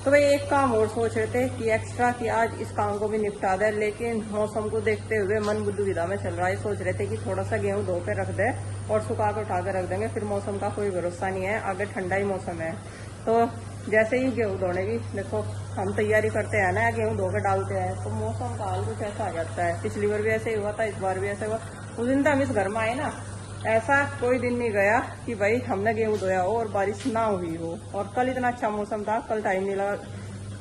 तो भाई एक काम और सोच रहे थे कि एक्स्ट्रा कि आज इस काम को भी निपटा दे, लेकिन मौसम को देखते हुए मन बुद्धू विधा में चल रहा है। सोच रहे थे कि थोड़ा सा गेहूं धो के रख दे और सुखा के उठा के रख देंगे, फिर मौसम का कोई भरोसा नहीं है, आगे ठंडा ही मौसम है। तो जैसे ही गेहूं धोने की देखो हम तैयारी करते हैं ना, गेहूं धो के डालते हैं, तो मौसम का हाल कुछ ऐसा आ जाता है। पिछली बार भी ऐसे ही हुआ था, इस बार भी ऐसा हुआ। उस दिन तो हम इस घर में आए ना, ऐसा कोई दिन नहीं गया कि भाई हमने गेहूं धोया हो और बारिश ना हुई हो। और कल इतना अच्छा मौसम था, कल टाइम नहीं लगा,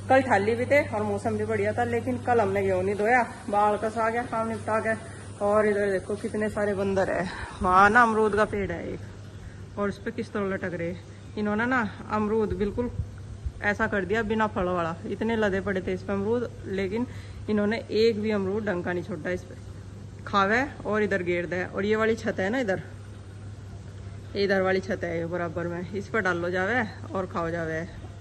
कल ठाली भी थे और मौसम भी बढ़िया था, लेकिन कल हमने गेहूं नहीं धोया, बाल कस आ गया, काम निपटा गया। और इधर देखो कितने सारे बंदर है। वहाँ ना अमरूद का पेड़ है एक, और उस पर किस तरह लटक रहे। इन्होंने ना अमरूद बिल्कुल ऐसा कर दिया बिना फल वाला, इतने लदे पड़े थे इस पे अमरूद, लेकिन इन्होंने एक भी अमरूद ढंग का नहीं छोड़ा इस पे। खावे और इधर गेर दे। और ये वाली छत है ना, इधर वाली छत है बराबर में, इस पर डाल लो जावे और खाओ जावे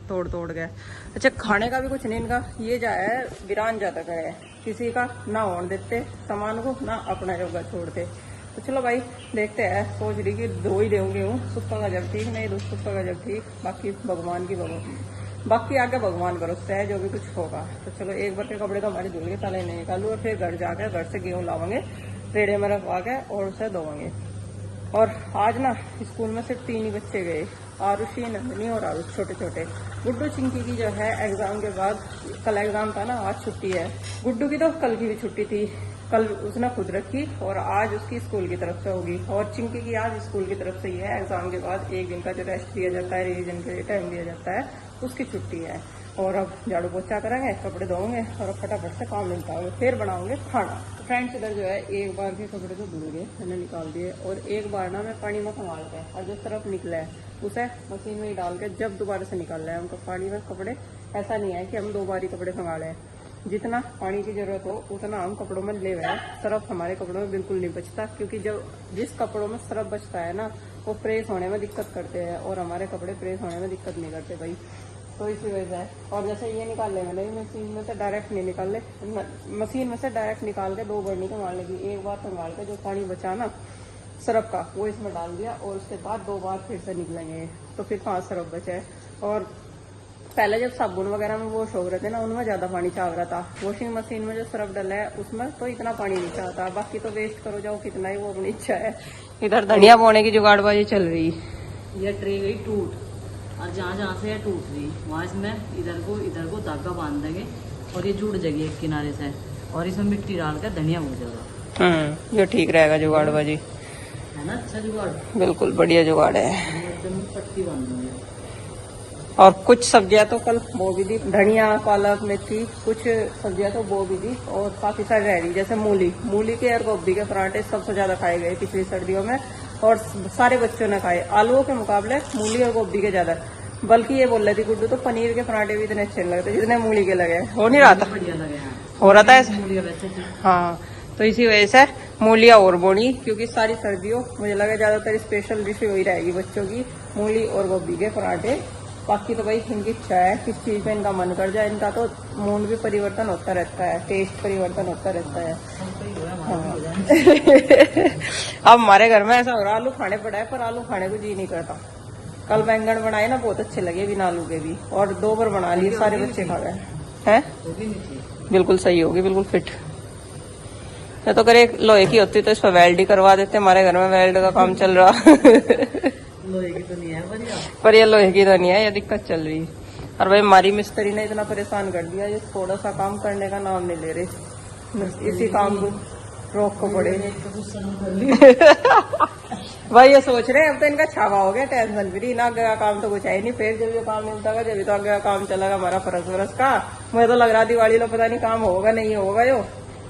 तोड़ तोड़ गए। अच्छा खाने का भी कुछ नहीं इनका, ये जाए वीरान ज्यादा करे, किसी का ना होने देते सामान को, ना अपना योगा छोड़ते। तो चलो भाई देखते हैं, सोच रही कि धो ही देंगे हूँ, सुखा का जब ठीक नहीं, सुखा का जब ठीक, बाकी भगवान की बाकी आगे भगवान भरोसे है जो भी कुछ होगा। तो चलो एक बार के कपड़े तो हमारे धुल के ताले नहीं निकालू, और फिर घर जाकर घर से गेहूँ लावेंगे, रेड़े में रखवा के और उसे धोएंगे। और आज ना स्कूल में सिर्फ 3 ही बच्चे गए, आरुषि, नंदनी और आरुष, छोटे छोटे। गुड्डू चिंकी की जो है एग्जाम के बाद, कल एग्जाम था ना, आज छुट्टी है। गुड्डू की तो कल की भी छुट्टी थी, कल उसने खुद रखी, और आज उसकी स्कूल की तरफ से होगी। और चिंकी की आज स्कूल की तरफ से ही है, एग्जाम के बाद एक दिन का जो रेस्ट दिया जाता है, रिवीजन के लिए टाइम दिया जाता है, उसकी छुट्टी है। और अब झाड़ू पोछा करेंगे, कपड़े धोएंगे और फटाफट से काम निपटाएंगे, फिर बनाओगे खाना। तो फ्रेंड्स इधर जो है एक बार के कपड़े तो धुल गए, मैंने निकाल दिए, और एक बार ना मैं पानी में संभाल के, और जो तरफ निकला है उसे मशीन में ही डाल के जब दोबारा से निकाल रहे हैं उनको पानी में कपड़े। ऐसा नहीं है कि हम 2 बार ही कपड़े संभाले हैं, जितना पानी की जरूरत हो उतना हम कपड़ों में ले हुए हैं। सरफ हमारे कपड़ों में बिल्कुल नहीं बचता, क्योंकि जब जिस कपड़ों में सरफ बचता है ना, वो प्रेस होने में दिक्कत करते हैं, और हमारे कपड़े प्रेस होने में दिक्कत नहीं करते भाई। तो इसी वजह से है। और जैसे ये निकाल ले, मैंने मशीन में से डायरेक्ट नहीं निकाल ले, मशीन में से डायरेक्ट निकाल के 2 बार नहीं संभाल लेगी, एक बार संभाल के जो पानी बचा ना सरफ का वो इसमें डाल दिया, और उसके बाद 2 बार फिर से निकलेंगे, तो फिर 5 सरफ बचे है। और पहले जब साबुन वगैरह में वॉश हो रहे थे ना, उनमें ज्यादा पानी चाह रहा था, वॉशिंग मशीन में जो सरफ डाला है उसमें तो इतना पानी नहीं चाहता। बाकी तो वेस्ट करो जाओ कितना ही, वो अपनी इच्छा है। इधर धनिया बोने की जुगाड़बाजी चल रही, ये ट्रे गई टूट, और जहाँ जहाँ से ये टूट रही वहाँ इसमें इधर को धागा बांध देंगे, और ये जुड़ जाएगी एक किनारे से, और इसमें मिट्टी डाल कर धनिया हो जाएगा। ये ठीक रहेगा जुगाड़बाजी, है ना? अच्छा जुगाड़, बिल्कुल बढ़िया जुगाड़ है। एकदम पट्टी बांध देंगे। और कुछ सब्जियां तो कल बो भी दी, धनिया, पालक, मेथी, कुछ सब्जियां तो बो भी दी, और काफी सारी रह रही, जैसे मूली के और गोभी के पराठे सबसे ज्यादा खाए गए पिछली सर्दियों में, और सारे बच्चों ने खाए। आलूओं के मुकाबले मूली और गोभी के ज्यादा, बल्कि ये बोल रही थी गुड्डू तो पनीर के पराठे भी इतने अच्छे नहीं लगते जितने मूली के लगे। हो नहीं रहा था, बढ़िया लगे, हो रहा था ऐसा। वैसे हाँ, तो इसी वजह से मूलियाँ और बोनी, क्योंकि सारी सर्दियों मुझे लगा ज्यादातर स्पेशल डिश वही रहेगी बच्चों की, मूली और गोभी के पराठे। बाकी तो भाई इनकी इच्छा है, किस चीज पे इनका मन कर जाए, इनका तो मूड भी परिवर्तन होता रहता है, टेस्ट परिवर्तन होता रहता है। हाँ। अब हमारे घर में ऐसा हो रहा, आलू खाने पड़ा है पर आलू खाने को जी नहीं करता। कल बैंगन बनाए ना, बहुत अच्छे लगे बिना आलू के भी, और 2 बार बना लिए, सारे बच्चे खा गए हैं। बिल्कुल सही होगी, बिल्कुल फिट। मैं तो करे लोहे की होती तो इस पर वेल्ड ही करवा देते, हमारे घर में वेल्ड का काम चल रहा। लोहे की तो नहीं है पर ये लोहे की तो नहीं है, ये दिक्कत चल रही। और भाई हमारी मिस्त्री ने इतना परेशान कर दिया, ये थोड़ा सा काम करने का नाम नहीं ले रहे, इसी काम को रोक को पड़े। भाई ये सोच रहे हैं अब तो इनका छावा हो गया, टेंशन फ्री ना, आगे का काम तो कुछ है नहीं, फिर जब ये काम मिलता है जब तो आगे का काम चलेगा हमारा फरस वरस का। मुझे तो लग रहा दिवाली लो पता नहीं काम होगा नहीं होगा यो,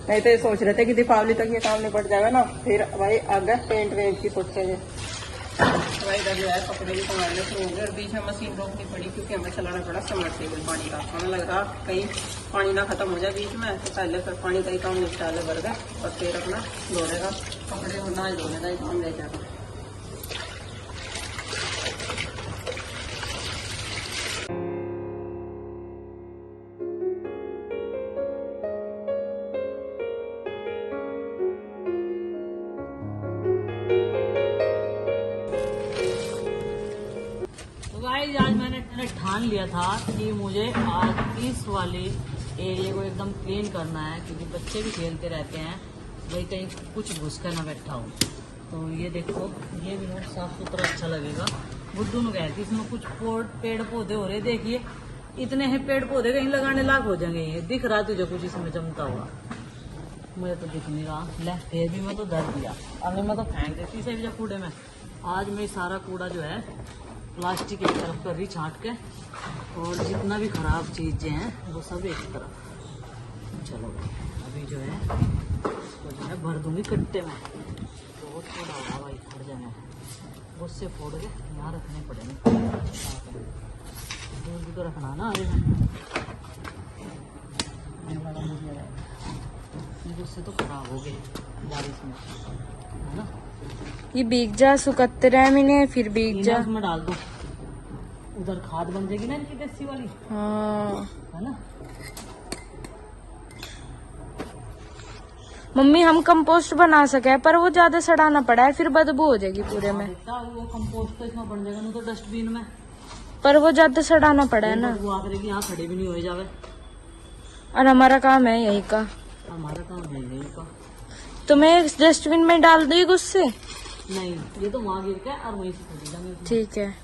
नहीं तो ये सोच रहे थे कि दीपावली तक ये काम निपट जाएगा ना, फिर भाई आगे पेंट वेंट की सोचेंगे। भाई इधर जो है कपड़े भी संभालने शुरू हो गए, और बीच में मशीन रोकनी पड़ी क्योंकि हमें चलाना पड़ा समरसेबल पानी का। हमें लग रहा कहीं पानी ना खत्म हो जाए बीच में, तो पहले फिर पानी का ही काम निपटा ले भर गए, और फिर अपना धोने का कपड़े और ना धोने का ही काम ले जाएगा। आज मैंने ठान लिया था कि मुझे आज इस वाले एरिया को एकदम क्लीन करना है, क्योंकि बच्चे भी खेलते रहते हैं, भाई कहीं कुछ घुस कर ना बैठा हो। तो ये देखो, ये भी बहुत साफ सुथरा अच्छा लगेगा। बुद्धू ने कहती इसमें कुछ पेड़ पौधे हो रहे, देखिए इतने हैं पेड़ पौधे, कहीं लगाने लायक हो जाएंगे। ये दिख रहा तुझे कुछ इसमें जमता हुआ? मुझे तो दिख नहीं रहा। ले फिर भी मैं तो डर दिया, अभी मैं तो फेंक देती इसे भी कूड़े में। आज मैं सारा कूड़ा जो है प्लास्टिक एक तरफ कर रही छांट के, और जितना भी खराब चीज़ें हैं वो सब एक तरफ। चलो अभी जो है इसको जो है भर दूंगी कट्टे में। बहुत थोड़ा होगा भाई, फट जाना है, उससे फोड़ के यहाँ रखने पड़ेंगे। दूर भी तो रखना ना आगे में, उससे तो खराब हो गए बारिश में, है ना। ये भीग जा, सुकते रहे मैंने, फिर भीग जा। उसमें डाल दो, उधर खाद बन जाएगी ना इनकी देसी वाली, हाँ है ना। मम्मी हम कंपोस्ट बना सके, पर वो ज्यादा सड़ाना पड़ा है, फिर बदबू हो जाएगी पूरे में। बेटा वो कंपोस्ट तो इसमें बन जाएगा ना, तो डस्टबिन में, पर वो ज्यादा सड़ाना पड़ा है ना, वो आकर यहाँ खड़े भी नहीं हो जावे। और हमारा काम है यही का। हमारा काम है यही का। तुम्हें डस्टबिन में डाल दो गुस्से। नहीं, ये तो वहाँ गिर के और वहीं से खरीद जाएंगे। ठीक है।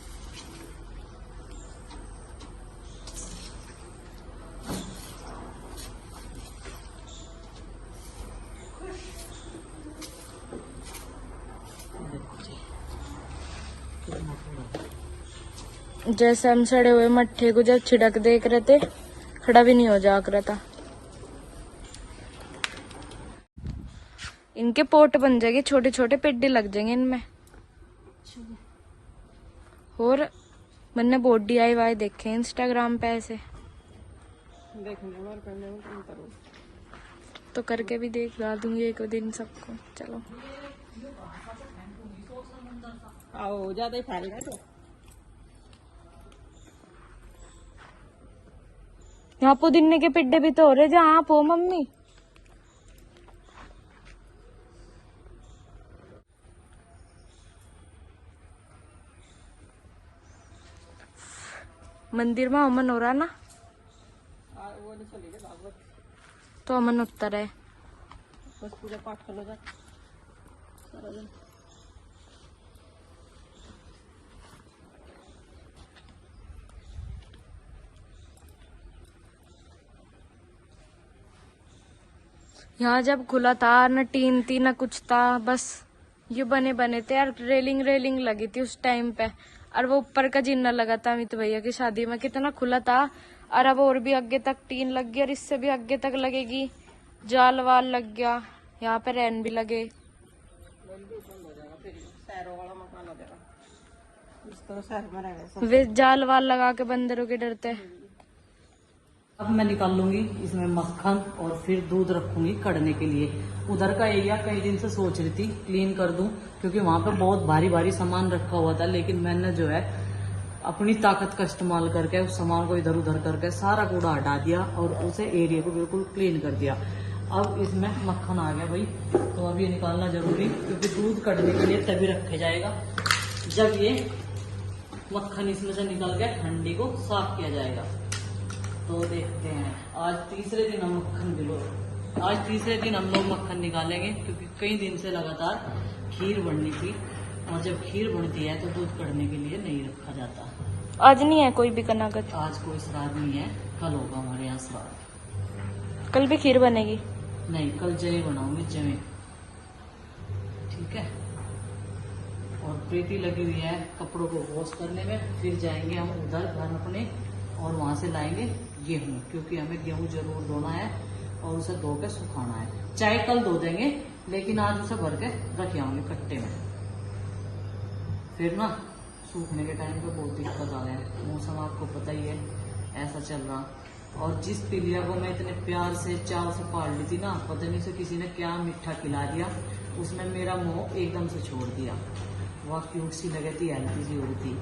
जैसे हम सड़े हुए मट्ठे को जब छिड़क देख रहे थे, खड़ा भी नहीं हो जा रहा था। इनके पोट बन जाएंगे, छोटे छोटे पेड्डे लग जाएंगे इनमें। और मैंने बहुत DIY देखे इंस्टाग्राम पे, ऐसे देखने और करने में तुम करो तो करके भी दिखा दूंगी एक दिन सबको। चलो आओ, ज्यादा ही फैल गए तो यहाँ पुदीने के पिड्डे भी तो हो रहे जहाँ आप हो मम्मी। मंदिर में अमन हो रहा ना, वो नहीं चलेगा भागवत, तो अमन उत्तर है। बस पूजा पाठ कर लो जा सारा दिन। यहाँ जब खुला था न टीन थी न कुछ था, बस ये बने बने थे यार। रेलिंग लगी थी उस टाइम पे, और वो ऊपर का जिन्ना लगा था अमित भैया की शादी में, कितना खुला था। और अब और भी आगे तक टीन लग गई, और इससे भी आगे तक लगेगी। जाल वाल लग गया, यहाँ पे रैन भी लगे। शहरों वाला मकान हो जाएगा, इस तरह शहर में रह गए वे जाल वाल लगा के बंदरों के डरते। अब मैं निकाल लूंगी इसमें मक्खन, और फिर दूध रखूंगी कड़ने के लिए। उधर का एरिया कई दिन से सोच रही थी क्लीन कर दूं, क्योंकि वहां पे बहुत भारी भारी सामान रखा हुआ था, लेकिन मैंने जो है अपनी ताकत का इस्तेमाल करके उस सामान को इधर उधर करके सारा कूड़ा हटा दिया, और उसे एरिया को बिल्कुल क्लीन कर दिया। अब इसमें मक्खन आ गया भाई, तो अब ये निकालना जरूरी, क्योंकि दूध कटने के लिए तभी रखा जाएगा जब ये मक्खन इसमें से निकल के हंडी को साफ किया जाएगा। तो देखते हैं, आज तीसरे दिन हम लोग मक्खन निकालेंगे, क्योंकि कई दिन से लगातार खीर बननी थी, और जब खीर बनती है तो दूध कटने के लिए नहीं रखा जाता। आज नहीं है कोई भी कनागत, आज कोई श्राद्ध नहीं है, कल होगा हमारे यहाँ श्राद्ध। कल भी खीर बनेगी? नहीं, कल जय बनाऊंगी, जय। ठीक है। और प्रीति लगी हुई है कपड़ों को वॉश करने में, फिर जाएंगे हम उधर घर अपने, और वहां से लाएंगे गेहूं, क्योंकि हमें गेहूं जरूर धोना है और उसे धो के सुखाना है। चाहे कल धो देंगे, लेकिन आज उसे भर के रख आएंगे कट्टे में, फिर ना सूखने के टाइम पे बहुत दिक्कत आ रहा है। मौसम आपको पता ही है, ऐसा चल रहा। और जिस तिलिया को मैं इतने प्यार से चाव से पाल ली थी ना, पता नहीं से किसी ने क्या मीठा खिला दिया, उसने मेरा मोह एकदम से छोड़ दिया। वह क्यूट सी लगे थी, हेल्थी सी हो रही थी,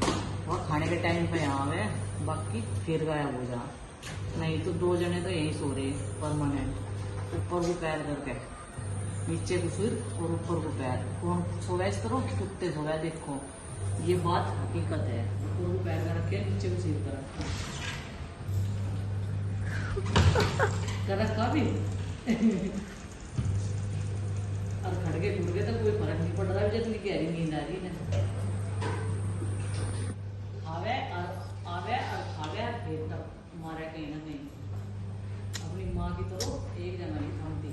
वह खाने के टाइम पे यहाँ है, बाकी फिर गायब हो जा। नहीं तो 2 जने तो यहीं सो रहे परमानेंट, ऊपर को पैर करके, नीचे को सिर और ऊपर को पैर। कौन सो गया इस तरह? कुत्ते सो गए, देखो ये बात हकीकत है। ऊपर को पैर में रखे, नीचे को सीध कर रखा भी और खड़के खुड़के तो कोई फर्क नहीं पड़ रहा है। जितनी गहरी नींद आ रही है आवे और खावे फिर तक मारे कहीं ना कहीं। अपनी माँ की तरह एक जगह नहीं थामती।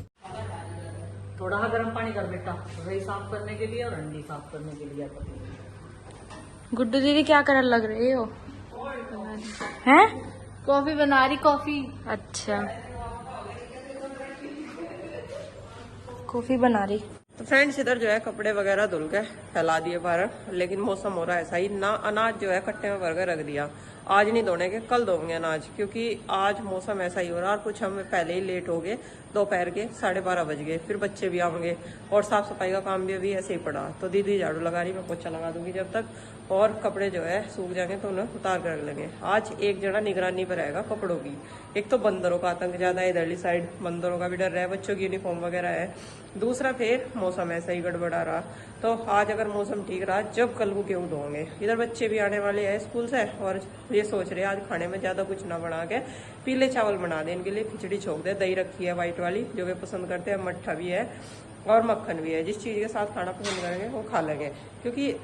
थोड़ा सा गर्म पानी कर बेटा, रही साफ करने के लिए और अंडी साफ करने के लिए। गुड्डू दीदी क्या कर लग रही हो? हैं? कॉफी बना रही, कॉफी। अच्छा, कॉफी बना रही। तो फ्रेंड्स इधर जो है कपड़े वगैरह धुल के फैला दिए बाहर, लेकिन मौसम हो रहा है ऐसा ही ना। अनाज जो है कट्टे में भर के रख दिया, आज नहीं धोने के, कल धोंगे अनाज, क्योंकि आज मौसम ऐसा ही हो रहा है। और कुछ हम पहले ही लेट हो गए, दोपहर के 12:30 बज गए, फिर बच्चे भी आएंगे और साफ सफाई का काम भी अभी ऐसे ही पड़ा। तो दीदी झाड़ू लगा रही, मैं पोछा लगा दूंगी जब तक, और कपड़े जो है सूख जाएंगे तो उन्हें उतार कर रख लेंगे। आज एक जना निगरानी पर रहेगा कपड़ों की। एक तो बंदरों का आतंक ज्यादा है इधरली साइड, बंदरों का भी डर है, बच्चों की यूनिफॉर्म वगैरह है। दूसरा फिर मौसम ऐसा ही गड़बड़ा रहा, तो आज अगर मौसम ठीक रहा जब कल को गेहूं धोंगे। इधर बच्चे भी आने वाले हैं स्कूल से, और ये सोच रहे हैं आज खाने में ज्यादा कुछ ना बना के पीले चावल बना दे इनके लिए, खिचड़ी छोक दे। दही रखी है व्हाइट वाली जो वे पसंद करते हैं, मट्ठा भी है और मक्खन भी है। जिस चीज के साथ खाना पसंद करेंगे वो खा लेंगे, क्योंकि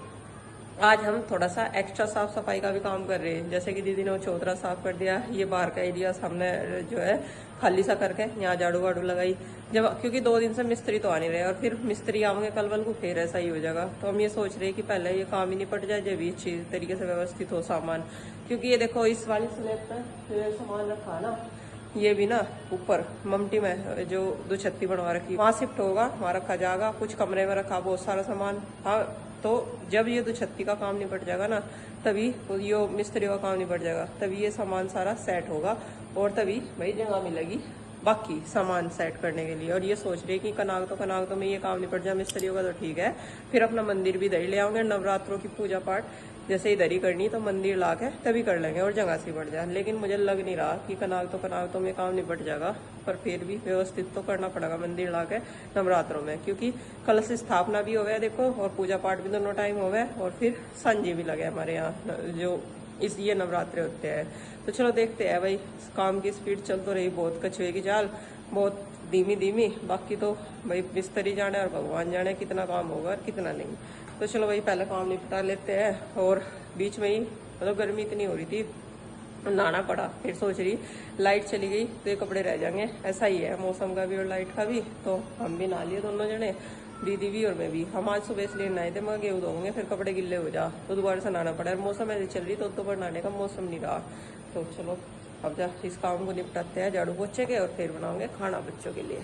आज हम थोड़ा सा एक्स्ट्रा साफ सफाई का भी काम कर रहे हैं। जैसे कि दीदी ने वो चौतरा साफ कर दिया, ये बाहर का एरिया हमने जो है खाली सा करके यहाँ झाड़ू वाड़ू लगाई। जब क्योंकि 2 दिन से मिस्त्री तो आ नहीं रहे, और फिर मिस्त्री आएंगे कल वल को फिर ऐसा ही हो जाएगा। तो हम ये सोच रहे हैं कि पहले ये काम ही निपट जाए जब ये अच्छी तरीके से व्यवस्थित हो सामान। क्योंकि ये देखो इस वाली स्लैब पर सामान रखा ना, ये भी ना ऊपर ममटी में जो 2 छत्ती बनवा रखी, वहां शिफ्ट होगा, वहां रखा जाएगा। कुछ कमरे में रखा बहुत सारा सामान। हाँ, तो जब ये 2 छत्ती का काम निपट जाएगा ना, तभी ये मिस्त्री का काम निपट जाएगा, तभी ये सामान सारा सेट होगा, और तभी भाई जगह मिलेगी बाकी सामान सेट करने के लिए। और ये सोच रही है कि कनाग तो में ये काम निपट जाए मिस्त्रियों का तो ठीक है, फिर अपना मंदिर भी इधर ले आओगे। नवरात्रों की पूजा पाठ जैसे इधर ही करनी, तो मंदिर ला के तभी कर लेंगे और जगह से बढ़ जाए। लेकिन मुझे लग नहीं रहा कि कनाग तो में काम निपट जाएगा, पर फिर भी व्यवस्थित तो करना पड़ेगा मंदिर ला के नवरात्रों में, क्योंकि कलश स्थापना भी हो गया देखो, और पूजा पाठ भी दोनों टाइम हो गए, और फिर संजय भी लगे हमारे यहाँ जो इस ये नवरात्रे होते हैं। तो चलो देखते हैं भाई, काम की स्पीड चल तो रही बहुत, कछुए की चाल बहुत धीमी। बाकी तो भाई मिस्त्री जाने और भगवान जाने कितना काम होगा और कितना नहीं। तो चलो भाई पहले काम निपटा लेते हैं। और बीच में ही मतलब गर्मी इतनी हो रही थी, नहाना पड़ा, फिर सोच रही लाइट चली गई तो ये कपड़े रह जाएंगे। ऐसा ही है मौसम का भी और लाइट का भी। तो हम भी नहा लिए दोनों जने, दीदी भी और मैं भी। हम आज सुबह इसलिए नहाए थे, मगर गेहूँ धोंगे फिर कपड़े गिल्ले हो जा, तो दोबारा से नहाना पड़ा। और मौसम ऐसे चल रही तो पर नहाने का मौसम नहीं रहा। तो चलो अब जा इस काम को निपटाते हैं झाड़ू पोछे के, और फिर बनाओगे खाना बच्चों के लिए।